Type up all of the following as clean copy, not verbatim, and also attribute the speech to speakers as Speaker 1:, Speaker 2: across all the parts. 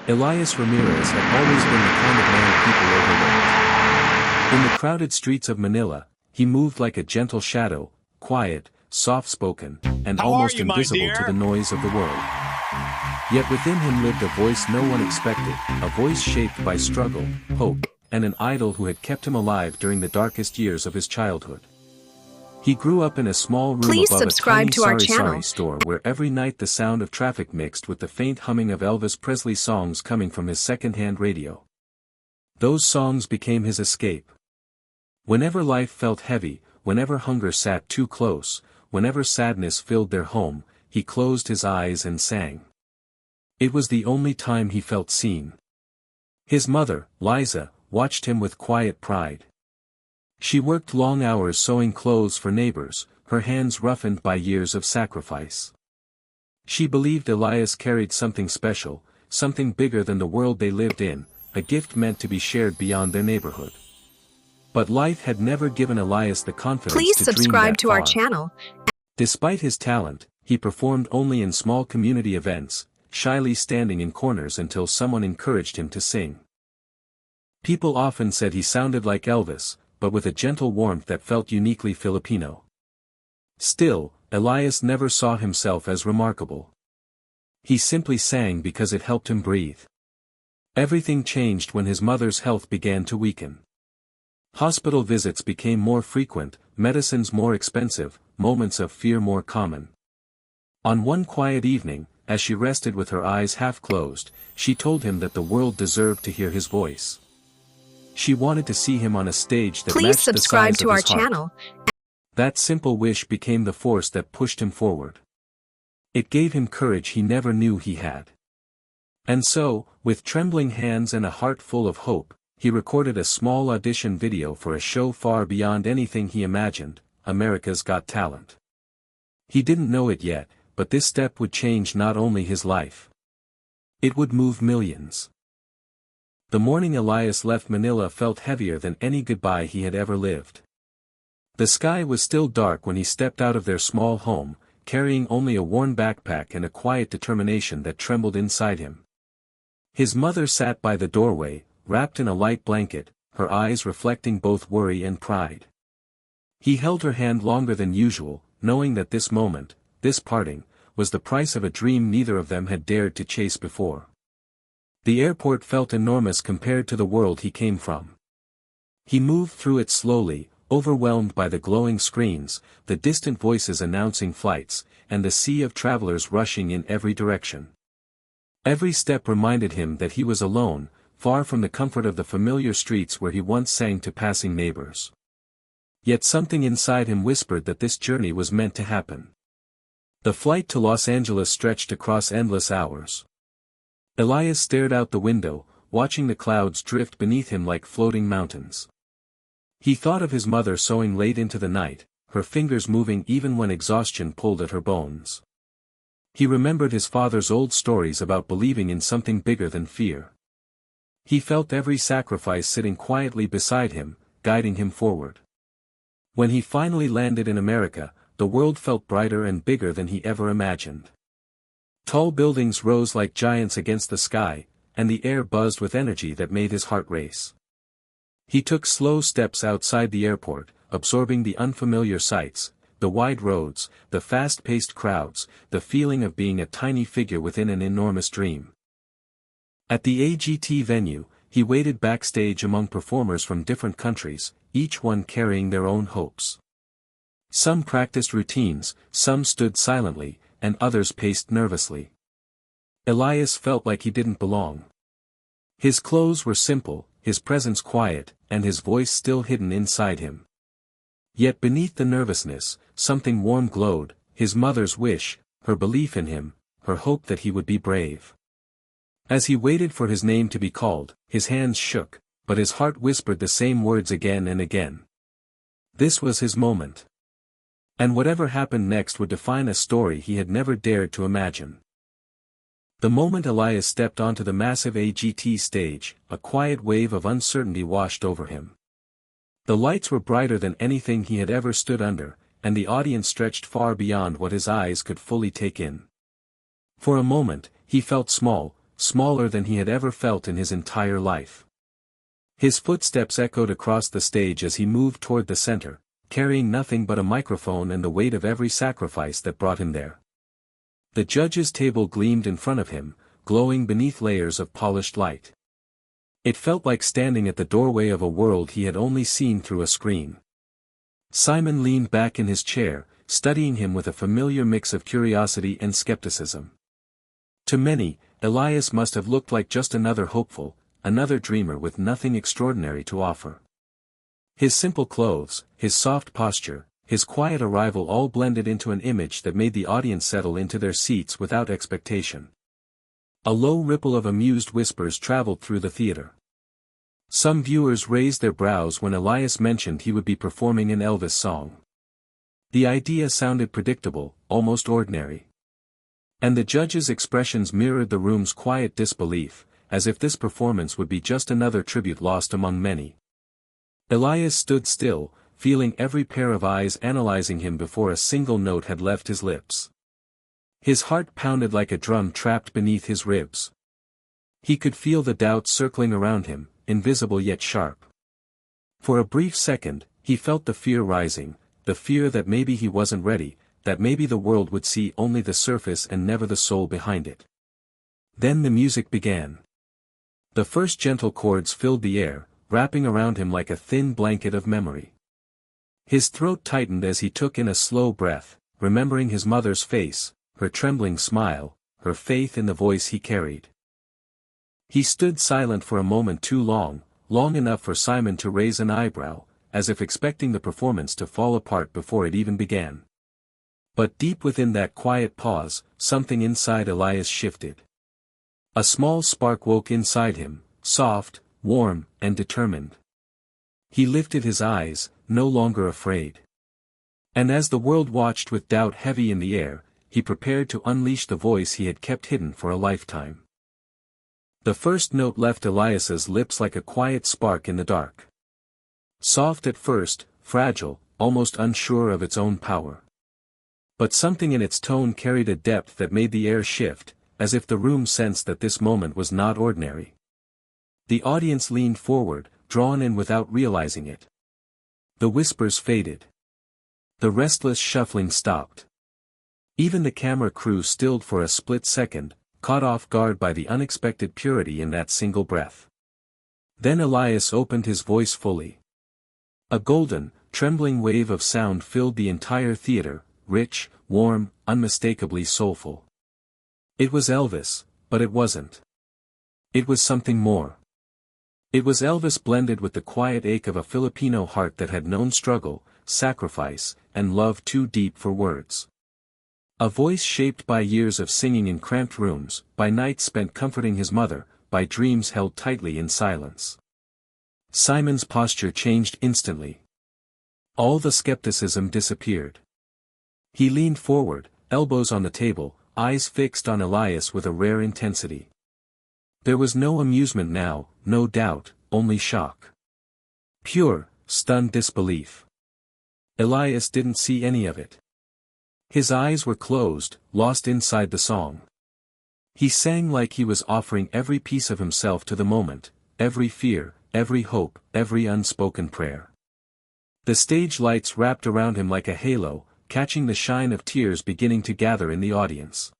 Speaker 1: Elias Ramirez had always been the kind of man people overlooked. In the crowded streets of Manila, he moved like a gentle shadow, quiet, soft-spoken, and
Speaker 2: How are
Speaker 1: almost
Speaker 2: you, my
Speaker 1: invisible
Speaker 2: dear?
Speaker 1: to the noise of the world. Yet within him lived a voice no one expected, a voice shaped by struggle, hope, and an idol who had kept him alive during the darkest years of his childhood. He grew up in a small room
Speaker 3: Please
Speaker 1: above a
Speaker 3: subscribe
Speaker 1: tiny
Speaker 3: to our
Speaker 1: Sari
Speaker 3: channel.
Speaker 1: Sari store where every night the sound of traffic mixed with the faint humming of Elvis Presley songs coming from his second-hand radio. Those songs became his escape. Whenever life felt heavy, whenever hunger sat too close, whenever sadness filled their home, he closed his eyes and sang. It was the only time he felt seen. His mother, Liza, watched him with quiet pride. She worked long hours sewing clothes for neighbors, her hands roughened by years of sacrifice. She believed Elias carried something special, something bigger than the world they lived in, a gift meant to be shared beyond their neighborhood. But life had never given Elias the confidence
Speaker 3: Please
Speaker 1: to dream
Speaker 3: subscribe
Speaker 1: that
Speaker 3: to our
Speaker 1: far.
Speaker 3: channel.
Speaker 1: Despite his talent, he performed only in small community events, shyly standing in corners until someone encouraged him to sing. People often said he sounded like Elvis, but with a gentle warmth that felt uniquely Filipino. Still, Elias never saw himself as remarkable. He simply sang because it helped him breathe. Everything changed when his mother's health began to weaken. Hospital visits became more frequent, medicines more expensive, moments of fear more common. On one quiet evening, as she rested with her eyes half closed, she told him that the world deserved to hear his voice. She wanted to see him on a stage that
Speaker 3: Please
Speaker 1: matched the
Speaker 3: subscribe
Speaker 1: size
Speaker 3: to
Speaker 1: of
Speaker 3: our
Speaker 1: his heart.
Speaker 3: channel.
Speaker 1: That simple wish became the force that pushed him forward. It gave him courage he never knew he had. And so, with trembling hands and a heart full of hope, he recorded a small audition video for a show far beyond anything he imagined, America's Got Talent. He didn't know it yet, but this step would change not only his life. It would move millions. The morning Elias left Manila felt heavier than any goodbye he had ever lived. The sky was still dark when he stepped out of their small home, carrying only a worn backpack and a quiet determination that trembled inside him. His mother sat by the doorway, wrapped in a light blanket, her eyes reflecting both worry and pride. He held her hand longer than usual, knowing that this moment, this parting, was the price of a dream neither of them had dared to chase before. The airport felt enormous compared to the world he came from. He moved through it slowly, overwhelmed by the glowing screens, the distant voices announcing flights, and the sea of travelers rushing in every direction. Every step reminded him that he was alone, far from the comfort of the familiar streets where he once sang to passing neighbors. Yet something inside him whispered that this journey was meant to happen. The flight to Los Angeles stretched across endless hours. Elias stared out the window, watching the clouds drift beneath him like floating mountains. He thought of his mother sewing late into the night, her fingers moving even when exhaustion pulled at her bones. He remembered his father's old stories about believing in something bigger than fear. He felt every sacrifice sitting quietly beside him, guiding him forward. When he finally landed in America, the world felt brighter and bigger than he ever imagined. Tall buildings rose like giants against the sky, and the air buzzed with energy that made his heart race. He took slow steps outside the airport, absorbing the unfamiliar sights, the wide roads, the fast-paced crowds, the feeling of being a tiny figure within an enormous dream. At the AGT venue, he waited backstage among performers from different countries, each one carrying their own hopes. Some practiced routines, some stood silently, and others paced nervously. Elias felt like he didn't belong. His clothes were simple, his presence quiet, and his voice still hidden inside him. Yet beneath the nervousness, something warm glowed, his mother's wish, her belief in him, her hope that he would be brave. As he waited for his name to be called, his hands shook, but his heart whispered the same words again and again. This was his moment. And whatever happened next would define a story he had never dared to imagine. The moment Elias stepped onto the massive AGT stage, a quiet wave of uncertainty washed over him. The lights were brighter than anything he had ever stood under, and the audience stretched far beyond what his eyes could fully take in. For a moment, he felt small, smaller than he had ever felt in his entire life. His footsteps echoed across the stage as he moved toward the center, carrying nothing but a microphone and the weight of every sacrifice that brought him there. The judge's table gleamed in front of him, glowing beneath layers of polished light. It felt like standing at the doorway of a world he had only seen through a screen. Simon leaned back in his chair, studying him with a familiar mix of curiosity and skepticism. To many, Elias must have looked like just another hopeful, another dreamer with nothing extraordinary to offer. His simple clothes, his soft posture, his quiet arrival all blended into an image that made the audience settle into their seats without expectation. A low ripple of amused whispers traveled through the theater. Some viewers raised their brows when Elias mentioned he would be performing an Elvis song. The idea sounded predictable, almost ordinary. And the judge's expressions mirrored the room's quiet disbelief, as if this performance would be just another tribute lost among many. Elias stood still, feeling every pair of eyes analyzing him before a single note had left his lips. His heart pounded like a drum trapped beneath his ribs. He could feel the doubts circling around him, invisible yet sharp. For a brief second, he felt the fear rising, the fear that maybe he wasn't ready, that maybe the world would see only the surface and never the soul behind it. Then the music began. The first gentle chords filled the air, wrapping around him like a thin blanket of memory. His throat tightened as he took in a slow breath, remembering his mother's face, her trembling smile, her faith in the voice he carried. He stood silent for a moment too long, long enough for Simon to raise an eyebrow, as if expecting the performance to fall apart before it even began. But deep within that quiet pause, something inside Elias shifted. A small spark woke inside him, soft, warm, and determined. He lifted his eyes, no longer afraid. And as the world watched with doubt heavy in the air, he prepared to unleash the voice he had kept hidden for a lifetime. The first note left Elias's lips like a quiet spark in the dark. Soft at first, fragile, almost unsure of its own power. But something in its tone carried a depth that made the air shift, as if the room sensed that this moment was not ordinary. The audience leaned forward, drawn in without realizing it. The whispers faded. The restless shuffling stopped. Even the camera crew stilled for a split second, caught off guard by the unexpected purity in that single breath. Then Elias opened his voice fully. A golden, trembling wave of sound filled the entire theater, rich, warm, unmistakably soulful. It was Elvis, but it wasn't. It was something more. It was Elvis blended with the quiet ache of a Filipino heart that had known struggle, sacrifice, and love too deep for words. A voice shaped by years of singing in cramped rooms, by nights spent comforting his mother, by dreams held tightly in silence. Simon's posture changed instantly. All the skepticism disappeared. He leaned forward, elbows on the table, eyes fixed on Elias with a rare intensity. There was no amusement now, no doubt, only shock. Pure, stunned disbelief. Elias didn't see any of it. His eyes were closed, lost inside the song. He sang like he was offering every piece of himself to the moment, every fear, every hope, every unspoken prayer. The stage lights wrapped around him like a halo, catching the shine of tears beginning to gather in the audience.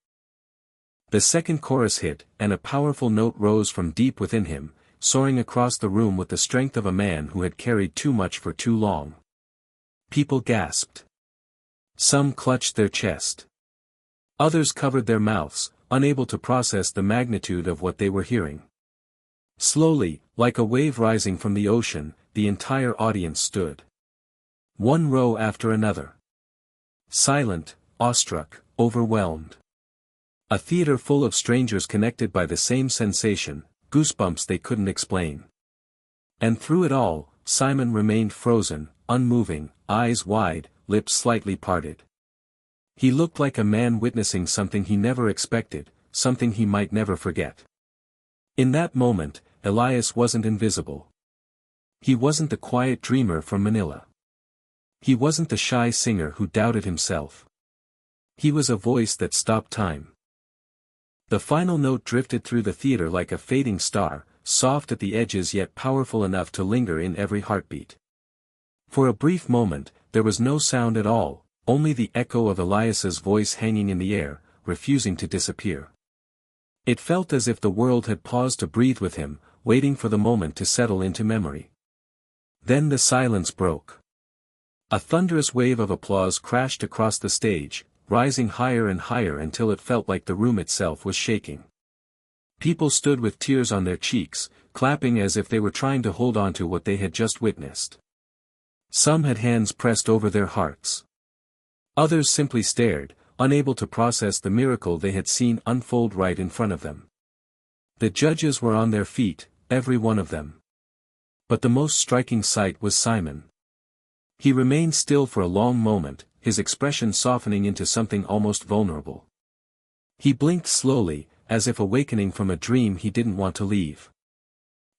Speaker 1: The second chorus hit, and a powerful note rose from deep within him, soaring across the room with the strength of a man who had carried too much for too long. People gasped. Some clutched their chest. Others covered their mouths, unable to process the magnitude of what they were hearing. Slowly, like a wave rising from the ocean, the entire audience stood. One row after another. Silent, awestruck, overwhelmed. A theater full of strangers connected by the same sensation, goosebumps they couldn't explain. And through it all, Simon remained frozen, unmoving, eyes wide, lips slightly parted. He looked like a man witnessing something he never expected, something he might never forget. In that moment, Elias wasn't invisible. He wasn't the quiet dreamer from Manila. He wasn't the shy singer who doubted himself. He was a voice that stopped time. The final note drifted through the theater like a fading star, soft at the edges yet powerful enough to linger in every heartbeat. For a brief moment, there was no sound at all, only the echo of Elias's voice hanging in the air, refusing to disappear. It felt as if the world had paused to breathe with him, waiting for the moment to settle into memory. Then the silence broke. A thunderous wave of applause crashed across the stage, rising higher and higher until it felt like the room itself was shaking. People stood with tears on their cheeks, clapping as if they were trying to hold on to what they had just witnessed. Some had hands pressed over their hearts. Others simply stared, unable to process the miracle they had seen unfold right in front of them. The judges were on their feet, every one of them. But the most striking sight was Simon. He remained still for a long moment, his expression softening into something almost vulnerable. He blinked slowly, as if awakening from a dream he didn't want to leave.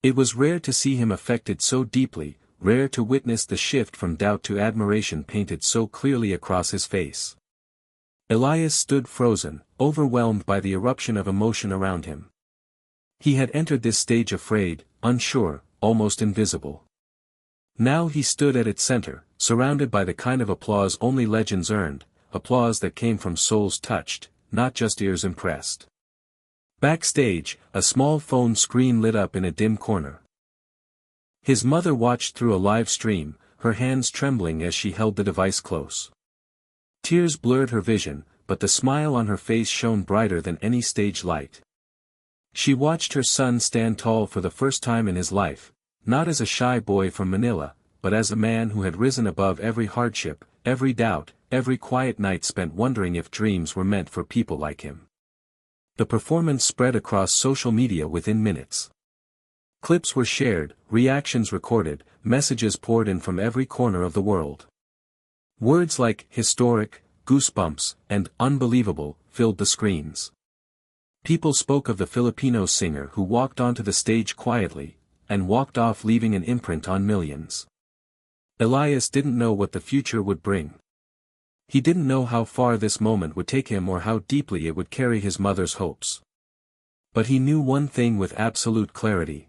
Speaker 1: It was rare to see him affected so deeply, rare to witness the shift from doubt to admiration painted so clearly across his face. Elias stood frozen, overwhelmed by the eruption of emotion around him. He had entered this stage afraid, unsure, almost invisible. Now he stood at its center, surrounded by the kind of applause only legends earned, applause that came from souls touched, not just ears impressed. Backstage, a small phone screen lit up in a dim corner. His mother watched through a live stream, her hands trembling as she held the device close. Tears blurred her vision, but the smile on her face shone brighter than any stage light. She watched her son stand tall for the first time in his life, not as a shy boy from Manila, but as a man who had risen above every hardship, every doubt, every quiet night spent wondering if dreams were meant for people like him. The performance spread across social media within minutes. Clips were shared, reactions recorded, messages poured in from every corner of the world. Words like historic, goosebumps, and unbelievable filled the screens. People spoke of the Filipino singer who walked onto the stage quietly, and walked off leaving an imprint on millions. Elias didn't know what the future would bring. He didn't know how far this moment would take him or how deeply it would carry his mother's hopes. But he knew one thing with absolute clarity.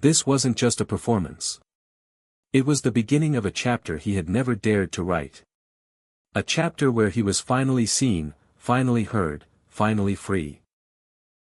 Speaker 1: This wasn't just a performance. It was the beginning of a chapter he had never dared to write. A chapter where he was finally seen, finally heard, finally free.